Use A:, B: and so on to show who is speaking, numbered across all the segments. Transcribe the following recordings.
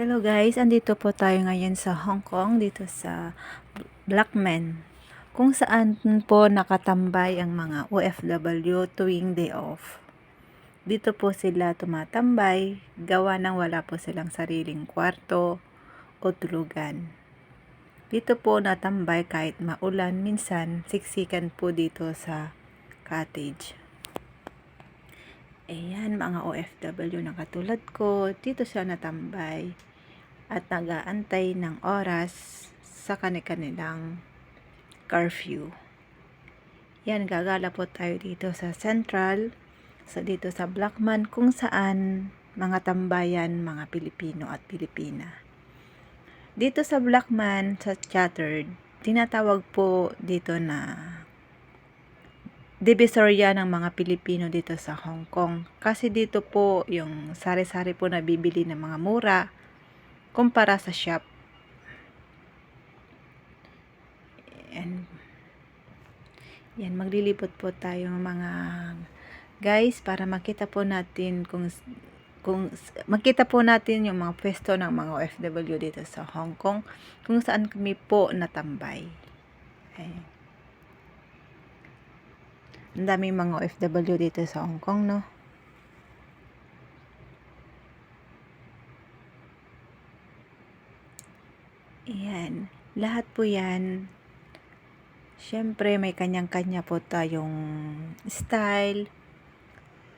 A: Hello guys, andito po tayo ngayon sa Hong Kong, dito sa Blackman, kung saan po nakatambay ang mga OFW tuwing day off. Dito po sila tumatambay, gawa ng wala po silang sariling kwarto o tulugan. Dito po natambay kahit maulan, minsan siksikan po dito sa cottage. Ayan, mga OFW na katulad ko, dito siya natambay at nag-aantay ng oras sa kanilang curfew. Yan, gagala po tayo dito sa Central, dito sa Blackman, kung saan mga tambayan, mga Pilipino at Pilipina. Dito sa Blackman, sa Chattered, tinatawag po dito na Divisoria ng mga Pilipino dito sa Hong Kong. Kasi dito po yung sari-sari po na bibili ng mga mura kumpara sa shop. Yan, maglilipot po tayo mga guys para makita po natin kung makita po natin yung mga pwesto ng mga OFW dito sa Hong Kong, kung saan kami po natambay. Ayan. Ang daming mga OFW dito sa Hong Kong, no? Ayan. Lahat po yan, syempre may kanya-kanya po tayong style.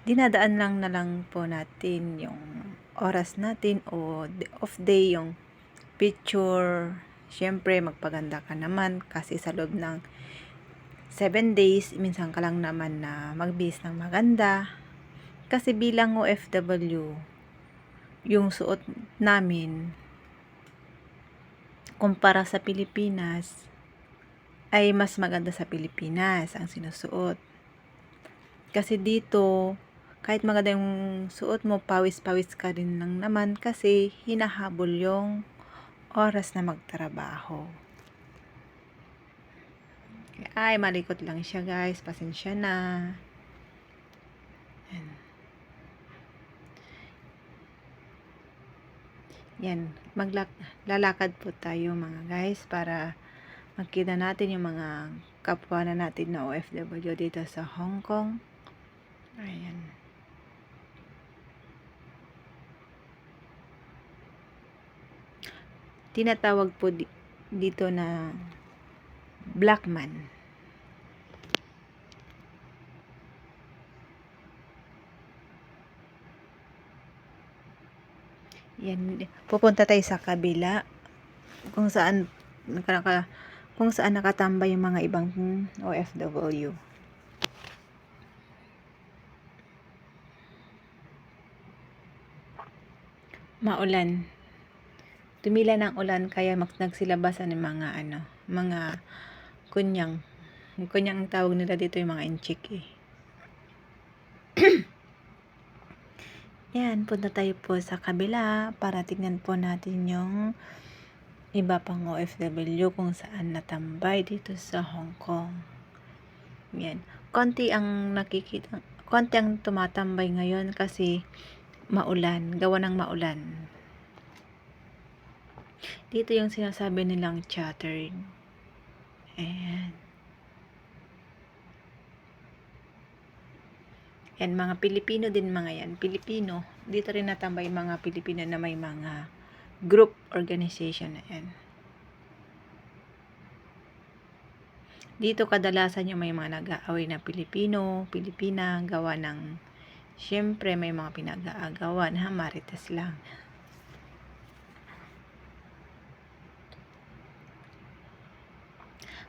A: Dinadaan lang na lang po natin yung oras natin o off day, yung picture. Syempre magpaganda ka naman kasi sa loob ng 7 days, minsan ka lang naman na magbihis ng maganda. Kasi bilang OFW, yung suot namin kumpara sa Pilipinas ay mas maganda sa Pilipinas ang sinusuot. Kasi dito, kahit maganda yung suot mo, pawis-pawis ka rin lang naman kasi hinahabol yung oras na magtrabaho. Ay, malikot lang siya guys, pasensya na. Yan, lalakad po tayo mga guys para makita natin yung mga kapwa na natin na OFW dito sa Hong Kong. Ayan. Tinatawag po dito na Blackman. Yan, pupunta tayo sa kabila kung saan nakatambay yung mga ibang OFW. Maulan. Tumila ng ulan kaya nagsilabasan ng mga kunyang. Yung kunyang ang tawag nila dito, yung mga inchik eh. Yan, punta tayo po sa kabila para tignan po natin yung iba pang OFW kung saan natambay dito sa Hong Kong. Yan, konti ang tumatambay ngayon kasi maulan, gawa ng maulan. Dito yung sinasabi nilang Chattered. Ayan. Yan, mga Pilipino din mga yan. Pilipino. Dito rin natambay mga Pilipino na may mga group organization na yan. Dito kadalasan yung may mga nag-aaway na Pilipino, Pilipina, gawa ng syempre may mga pinag-aagawan, marites lang.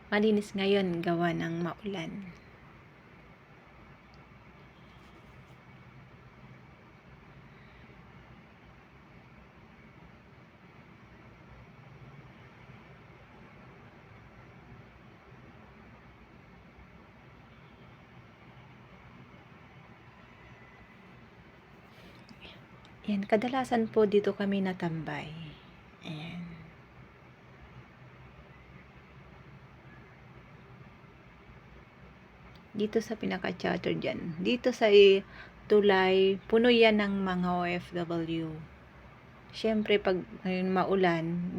A: Malinis ngayon gawa ng maulan. Yan, kadalasan po dito kami natambay. Ayan. Dito sa pinaka-charter dyan. Dito sa tulay, puno yan ng mga OFW. Siyempre pag ngayon maulan,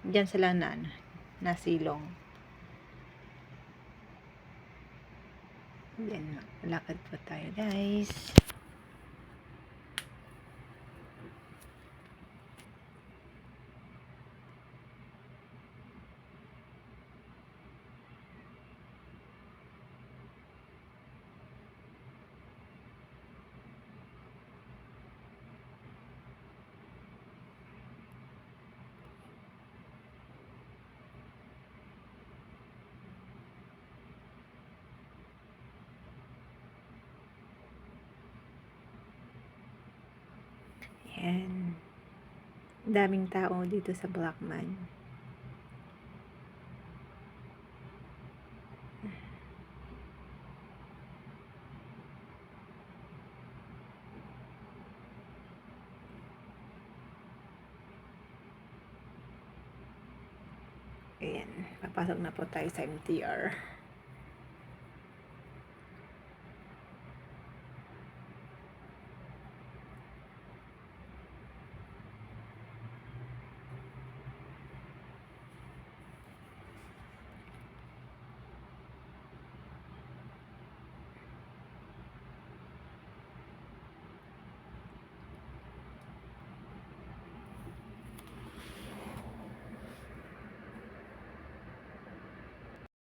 A: diyan sila nasilong. Yan, lakad po tayo guys. Yan. Daming tao dito sa Blackman. Ayan, papasok na po tayo sa MTR.